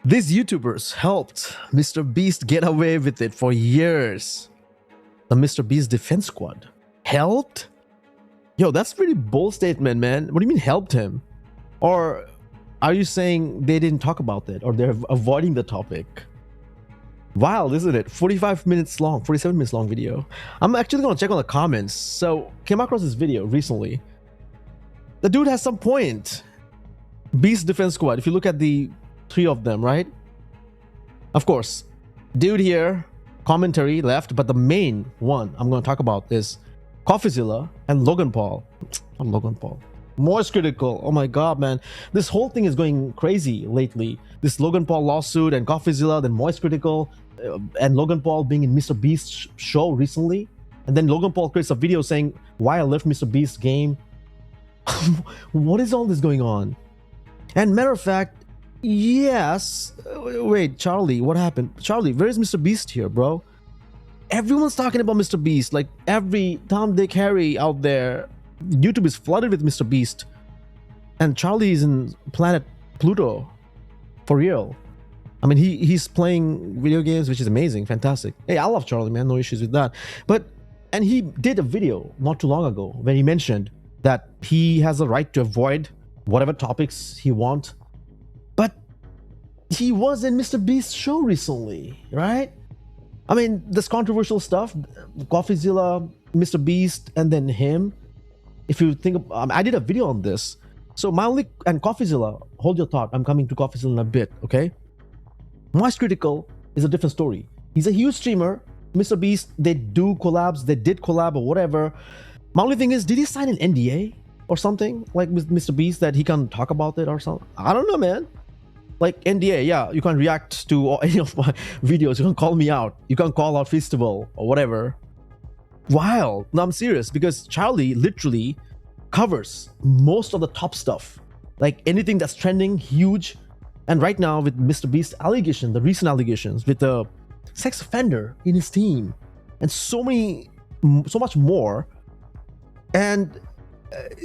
These YouTubers helped MrBeast get away with it for years. The MrBeast Defense Squad helped? Yo, that's a pretty bold statement, man. What do you mean helped him? Or are you saying they didn't talk about it or they're avoiding the topic? Wild, isn't it? 45 minutes long, 47 minutes long video. I'm actually gonna check on the comments. So, came across this video recently. The dude has some point. Beast Defense Squad, if you look at the three of them, right? Of course, dude here, commentary left, but the main one I'm gonna talk about is CoffeeZilla and Logan Paul. Not Logan Paul. Moist Critical. Oh my god, man. This whole thing is going crazy lately. This Logan Paul lawsuit and CoffeeZilla, then Moist Critical, and Logan Paul being in MrBeast's show recently. And then Logan Paul creates a video saying why I left MrBeast's game. What is all this going on? And matter of fact, yes. Wait, Charlie, what happened? Charlie, where is MrBeast here, bro? Everyone's talking about MrBeast. Like every Tom, Dick, Harry out there, YouTube is flooded with MrBeast. And Charlie is in planet Pluto. For real. I mean, he's playing video games, which is amazing, fantastic. Hey, I love Charlie, man. No issues with that. And he did a video not too long ago where he mentioned that he has a right to avoid whatever topics he wants. But he was in MrBeast's show recently, right? I mean, this controversial stuff, CoffeeZilla, MrBeast, and then him. If you think, I did a video on this. So my only, and CoffeeZilla, hold your thought. I'm coming to CoffeeZilla in a bit, okay? Moist Critical is a different story. He's a huge streamer. MrBeast, they do collabs, they did collab or whatever. My only thing is, did he sign an NDA or something like with MrBeast that he can't talk about it or something? I don't know, man. Like NDA, yeah, you can't react to any of my videos. You can call me out. You can call out Festival or whatever. Wild. No, I'm serious because Charlie literally covers most of the top stuff. Like anything that's trending, huge. And right now with MrBeast allegation, the recent allegations with the sex offender in his team and so much more. And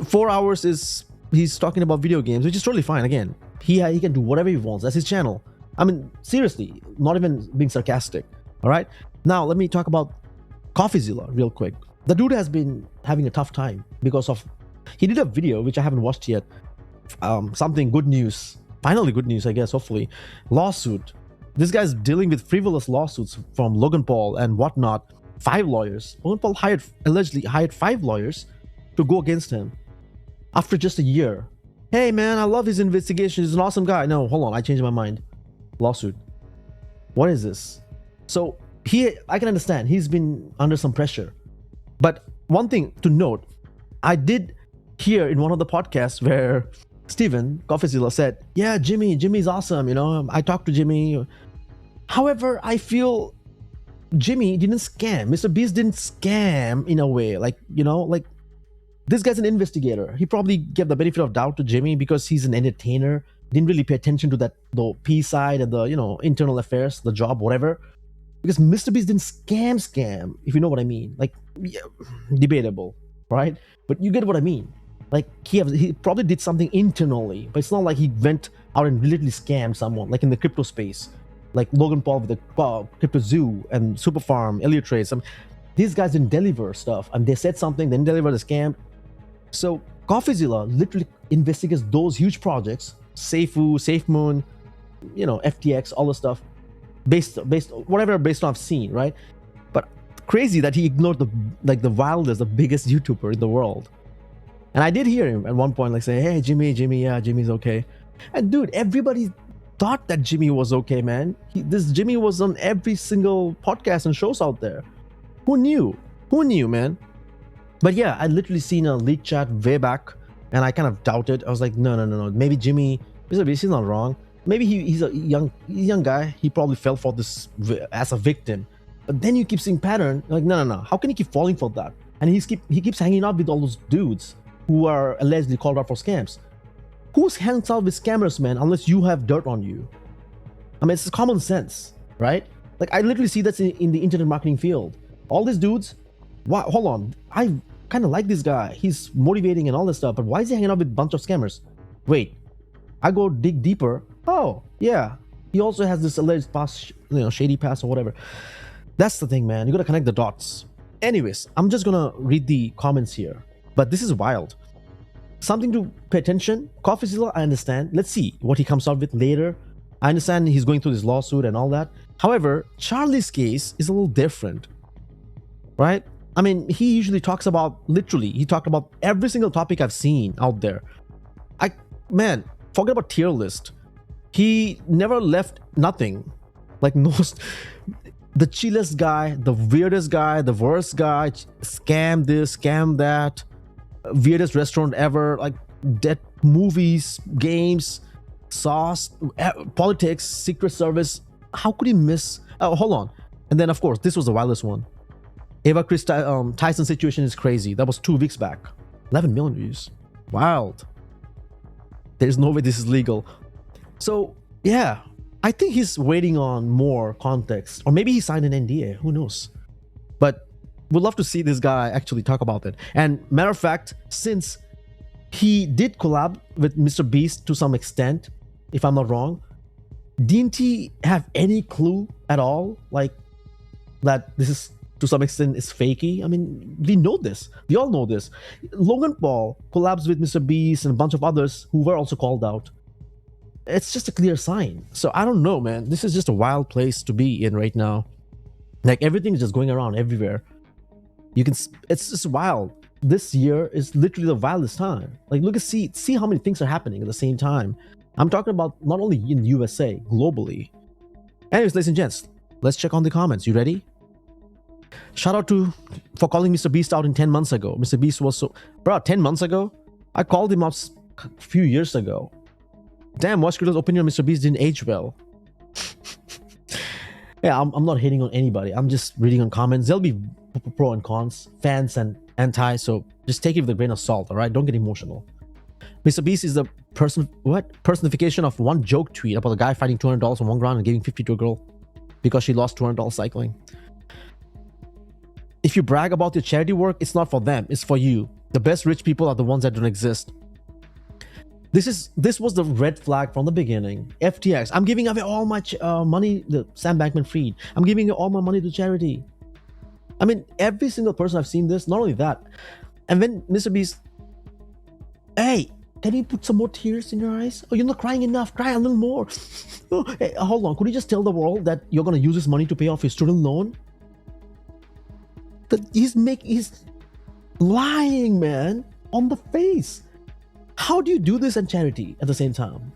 4 hours is he's talking about video games, which is totally fine. Again, he can do whatever he wants. That's his channel. I mean, seriously, not even being sarcastic. All right. Now let me talk about CoffeeZilla real quick. The dude has been having a tough time because of he did a video which I haven't watched yet. Something good news. Finally, good news, I guess. Hopefully, lawsuit. This guy's dealing with frivolous lawsuits from Logan Paul and whatnot. 5 lawyers. Logan Paul allegedly hired 5 lawyers to go against him after just a year. Hey man, I love his investigation. He's an awesome guy. No, hold on, I changed my mind. Lawsuit. What is this? So I can understand he's been under some pressure. But one thing to note, I did hear in one of the podcasts where Steven CoffeeZilla said, yeah, Jimmy's awesome, you know, I talked to Jimmy. However, I feel Jimmy didn't scam. MrBeast didn't scam in a way, like, you know, like this guy's an investigator. He probably gave the benefit of doubt to Jimmy because he's an entertainer, didn't really pay attention to that, the P side and the, you know, internal affairs, the job, whatever. Because MrBeast didn't scam, if you know what I mean. Like, yeah, debatable, right? But you get what I mean. Like, he probably did something internally, but it's not like he went out and literally scammed someone, like in the crypto space. Like Logan Paul with the Crypto Zoo and Super Farm, Elliott Trades. These guys didn't deliver stuff. And they said something, then deliver the scam. So CoffeeZilla literally investigates those huge projects, Seifu, SafeMoon, you know, FTX, all the stuff, based on I've seen, right? But crazy that he ignored the wildest, the biggest YouTuber in the world. And I did hear him at one point like say, hey, Jimmy, yeah, Jimmy's okay. And dude, everybody thought that Jimmy was okay, man. This Jimmy was on every single podcast and shows out there. Who knew? Who knew, man? But yeah, I literally seen a leak chat way back and I kind of doubted. I was like, no. Maybe Jimmy, he's not wrong. Maybe he's a young guy. He probably fell for this as a victim. But then you keep seeing pattern. Like, no. How can he keep falling for that? And he keeps hanging out with all those dudes who are allegedly called out for scams. Who hangs out with scammers, man, unless you have dirt on you? I mean, it's common sense, right? Like, I literally see that in the internet marketing field. All these dudes, hold on, I kind of like this guy. He's motivating and all this stuff, but why is he hanging out with a bunch of scammers? Wait, I go dig deeper. Oh, yeah, he also has this alleged past, shady past or whatever. That's the thing, man. You gotta connect the dots. Anyways, I'm just gonna read the comments here, but this is wild. Something to pay attention. CoffeeZilla, I understand. Let's see what he comes out with later. I understand he's going through this lawsuit and all that. However, Charlie's case is a little different, right? I mean, he usually talks about, literally, he talked about every single topic I've seen out there. Man, forget about tier list. He never left nothing. Like, no, the chillest guy, the weirdest guy, the worst guy, scam this, scam that, weirdest restaurant ever, like dead movies, games, sauce, politics, secret service. How could he miss? Oh, hold on. And then, of course, this was the wildest one. Ava Chris Tyson situation is crazy. That was 2 weeks back. 11 million views. Wild. There's no way this is legal. So, yeah, I think he's waiting on more context. Or maybe he signed an NDA. Who knows? But we'd love to see this guy actually talk about it. And matter of fact, since he did collab with MrBeast to some extent, if I'm not wrong, didn't he have any clue at all? Like, that this is to some extent is fakey? I mean, we know this. We all know this. Logan Paul collabs with MrBeast and a bunch of others who were also called out. It's just a clear sign. So I don't know, man. This is just a wild place to be in right now. Like, everything is just going around everywhere. It's just wild. This year is literally the wildest time. Like, look at see how many things are happening at the same time. I'm talking about not only in USA, globally. Anyways, ladies and gents, let's check on the comments. You ready? Shout out for calling MrBeast out in 10 months ago. MrBeast was so... Bro, 10 months ago? I called him out a few years ago. Damn, Watch Critical opinion on MrBeast didn't age well. Yeah, I'm not hating on anybody. I'm just reading on comments. There'll be pro and cons, fans and anti, so just take it with a grain of salt, alright? Don't get emotional. MrBeast is the personification of one joke tweet about a guy fighting $200 on one ground and giving 50 to a girl because she lost $200 cycling. If you brag about your charity work, it's not for them, it's for you. The best rich people are the ones that don't exist. This was the red flag from the beginning. FTX, I'm giving away all my money, the Sam Bankman-Fried. I'm giving all my money to charity. I mean, every single person I've seen this, not only that. And when MrBeast, hey, can you put some more tears in your eyes? Oh, you're not crying enough, cry a little more. Oh, hey, hold on, could you just tell the world that you're gonna use this money to pay off your student loan? He's lying, man, on the face. How do you do this and charity at the same time?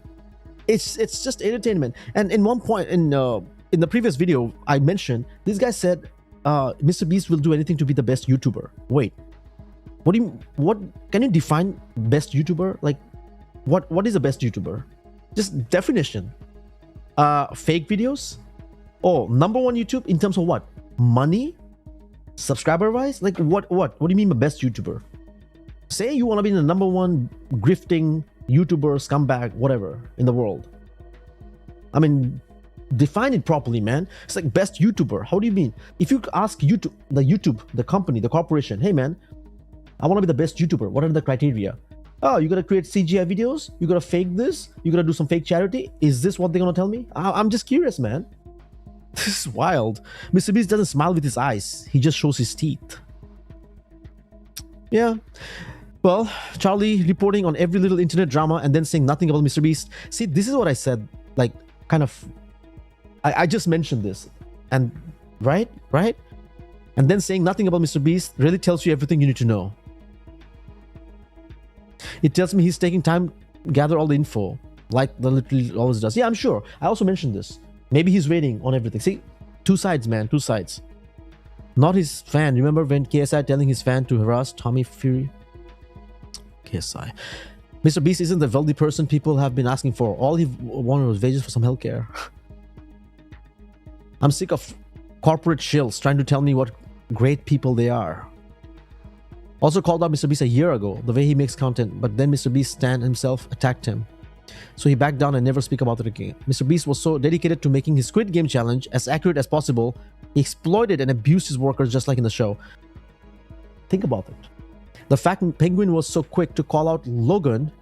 It's just entertainment. And in one point in the previous video, I mentioned this guy said MrBeast will do anything to be the best YouTuber. Wait, what can you define best YouTuber? Like, what is the best YouTuber? Just definition. Fake videos? Oh, #1 YouTube in terms of what? Money? Subscriber wise? Like, what do you mean by best YouTuber? Say you want to be the #1 grifting YouTuber, scumbag, whatever in the world. I mean, define it properly, man. It's like best YouTuber. How do you mean? If you ask YouTube, the company, the corporation, hey man, I want to be the best YouTuber. What are the criteria? Oh, you gotta create CGI videos? You gotta fake this? You gotta do some fake charity? Is this what they're gonna tell me? I'm just curious, man. This is wild. MrBeast doesn't smile with his eyes. He just shows his teeth. Yeah. Well, Charlie reporting on every little internet drama and then saying nothing about MrBeast. See, this is what I said. Like, kind of... I just mentioned this. And... Right? And then saying nothing about MrBeast really tells you everything you need to know. It tells me he's taking time to gather all the info. Like the little always does. Yeah, I'm sure. I also mentioned this. Maybe he's waiting on everything. See, two sides, man. Two sides. Not his fan. Remember when KSI telling his fan to harass Tommy Fury? KSI. MrBeast isn't the wealthy person people have been asking for. All he wanted was wages for some healthcare. I'm sick of corporate shills trying to tell me what great people they are. Also called out MrBeast a year ago, the way he makes content, but then MrBeast Stan himself attacked him. So he backed down and never speak about it again. MrBeast was so dedicated to making his Squid Game challenge as accurate as possible, he exploited and abused his workers just like in the show. Think about it. The fact Penguin was so quick to call out Logan,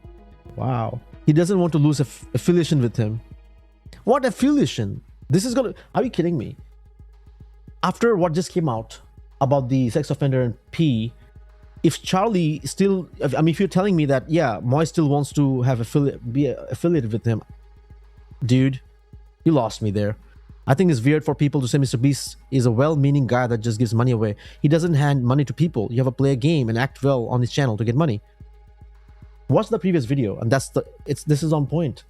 wow. He doesn't want to lose affiliation with him. What affiliation? This is gonna, are you kidding me? After what just came out about the sex offender and P, if Charlie still, I mean, if you're telling me that, yeah, Moy still wants to have be affiliated with him, dude, you lost me there. I think it's weird for people to say MrBeast is a well-meaning guy that just gives money away. He doesn't hand money to people. You have to play a game and act well on his channel to get money. Watch the previous video, and this is on point.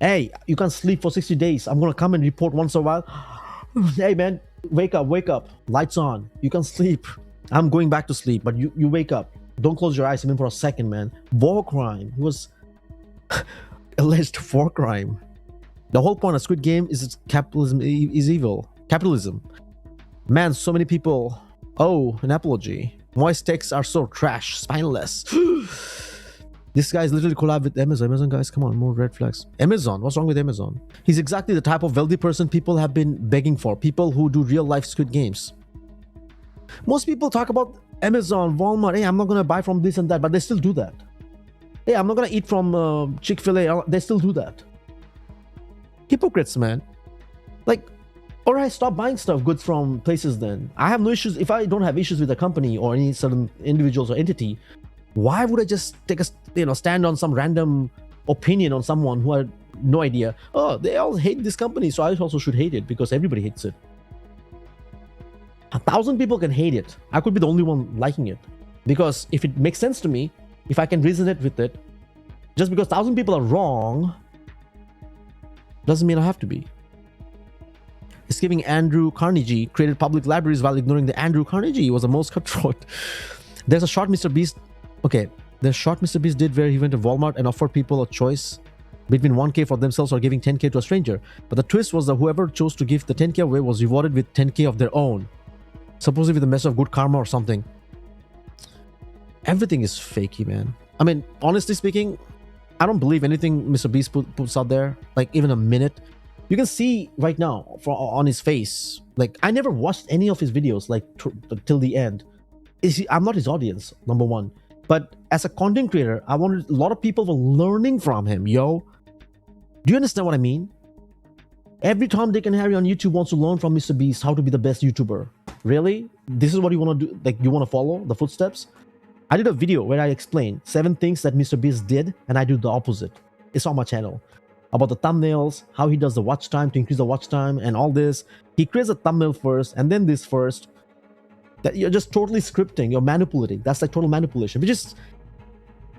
Hey, you can't sleep for 60 days. I'm gonna come and report once in a while. Hey man, wake up, lights on. You can sleep. I'm going back to sleep, but you wake up. Don't close your eyes even for a second, man. War crime. He was alleged war crime. The whole point of Squid Game is capitalism is evil. Capitalism. Man, so many people. Oh, an apology. Moist texts are so trash, spineless. This guy is literally collab with Amazon. Amazon, guys, come on, more red flags. Amazon, what's wrong with Amazon? He's exactly the type of wealthy person people have been begging for. People who do real life Squid Games. Most people talk about Amazon, Walmart. Hey, I'm not gonna buy from this and that, but they still do that. Hey, I'm not gonna eat from Chick-fil-A. They still do that. Hypocrites, man. Like, all right, stop buying goods from places then. I have no issues. If I don't have issues with a company or any certain individuals or entity, why would I just take a stand on some random opinion on someone who had no idea? Oh, they all hate this company, so I also should hate it because everybody hates it. 1,000 people can hate it. I could be the only one liking it. Because if it makes sense to me, if I can resonate with it, just because 1,000 people are wrong, doesn't mean I have to be. Escaping Andrew Carnegie created public libraries while ignoring the Andrew Carnegie. He was the most cutthroat. There's a short MrBeast. Okay, there's a short MrBeast did where he went to Walmart and offered people a choice between 1K for themselves or giving 10K to a stranger. But the twist was that whoever chose to give the 10K away was rewarded with 10K of their own. Supposedly with a message of good karma or something. Everything is fakey, man. I mean, honestly speaking, I don't believe anything MrBeast puts out there, like even a minute. You can see right now on his face, like I never watched any of his videos like till the end. I'm not his audience, number one. But as a content creator, I wanted a lot of people were learning from him, yo. Do you understand what I mean? Every Tom, Dick, and Harry on YouTube wants to learn from MrBeast how to be the best YouTuber. Really? This is what you want to do? Like you want to follow the footsteps? I did a video where I explained 7 things that MrBeast did, and I do the opposite. It's on my channel. About the thumbnails, how he does the watch time to increase the watch time, and all this. He creates a thumbnail first, and then this first. That you're just totally scripting, you're manipulating. That's like total manipulation. Which is,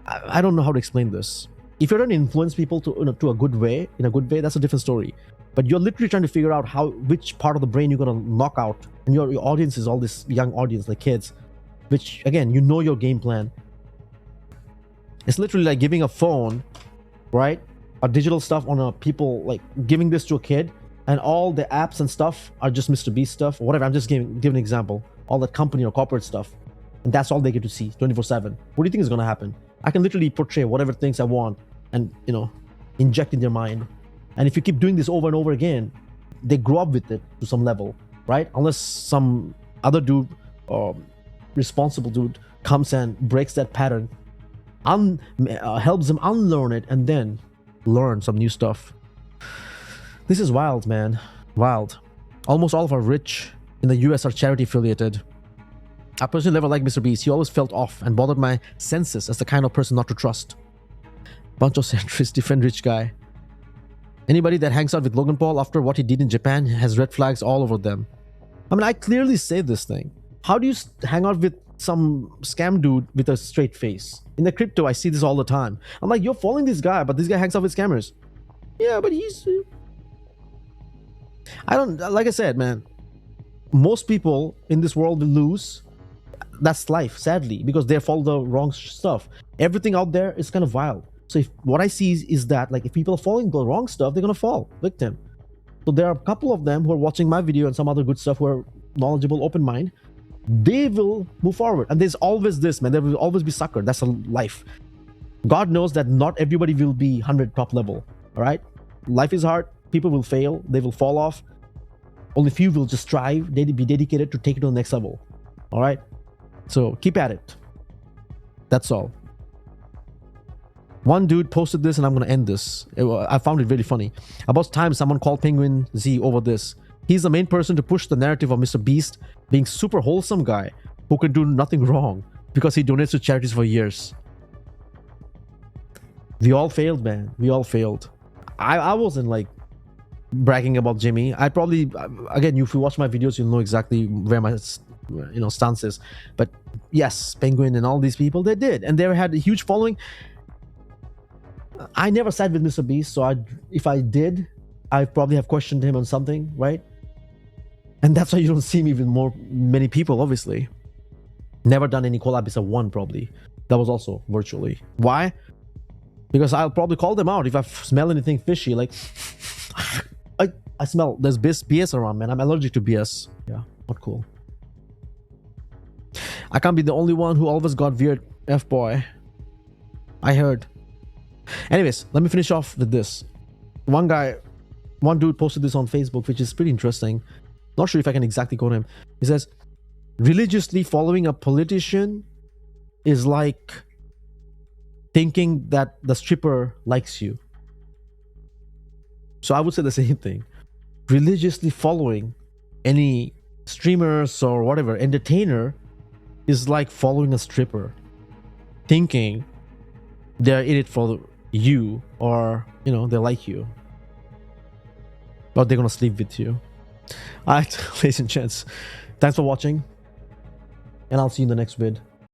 I don't know how to explain this. If you're trying to influence people to a good way, in a good way, that's a different story. But you're literally trying to figure out which part of the brain you're gonna knock out, and your audience is all this young audience, like kids. Which, again, you know your game plan. It's literally like giving a phone, right? A digital stuff on a people, like giving this to a kid, and all the apps and stuff are just MrBeast stuff or whatever. I'm just giving an example. All that company or corporate stuff. And that's all they get to see 24/7. What do you think is going to happen? I can literally portray whatever things I want and, inject in their mind. And if you keep doing this over and over again, they grow up with it to some level, right? Unless some other dude responsible dude comes and breaks that pattern, helps them unlearn it, and then learn some new stuff. This is wild, man. Wild. Almost all of our rich in the US are charity affiliated. I personally never liked MrBeast. He always felt off and bothered my senses as the kind of person not to trust. Bunch of centrist, different rich guy. Anybody that hangs out with Logan Paul after what he did in Japan has red flags all over them. I mean, I clearly say this thing. How do you hang out with some scam dude with a straight face? In the crypto, I see this all the time. I'm like, you're following this guy, but this guy hangs out with scammers. Yeah, but he's... like I said, man, most people in this world will lose. That's life, sadly, because they follow the wrong stuff. Everything out there is kind of wild. So what I see is that, like, if people are following the wrong stuff, they're gonna fall victim. So there are a couple of them who are watching my video and some other good stuff who are knowledgeable, open mind. They will move forward. And there's always this, man. There will always be sucker. That's a life. God knows that not everybody will be 100 top level. All right? Life is hard. People will fail. They will fall off. Only few will just strive. They be dedicated to take it to the next level. All right? So keep at it. That's all. One dude posted this, and I'm gonna end this. I found it really funny. About time someone called penguinz over this. He's the main person to push the narrative of MrBeast being super wholesome guy who could do nothing wrong because he donates to charities for years. We all failed, man. We all failed. I wasn't like bragging about Jimmy. I probably, again, if you watch my videos, you'll know exactly where my stance is. But yes, Penguin and all these people, they did, and they had a huge following. I never sat with MrBeast, so if I did, I probably have questioned him on something, right? And that's why you don't see me with many people, obviously. Never done any collab except one, probably. That was also virtually. Why? Because I'll probably call them out if I smell anything fishy. Like, I smell, there's BS around, man. I'm allergic to BS. Yeah, not cool. I can't be the only one who always got weird, F-boy. I heard. Anyways, let me finish off with this. One dude posted this on Facebook, which is pretty interesting. Not sure if I can exactly quote him. He says, religiously following a politician is like thinking that the stripper likes you. So I would say the same thing. Religiously following any streamers or whatever entertainer is like following a stripper, thinking they're in it for you, or they like you, or they're gonna sleep with you. Alright, ladies and gents, thanks for watching, and I'll see you in the next vid.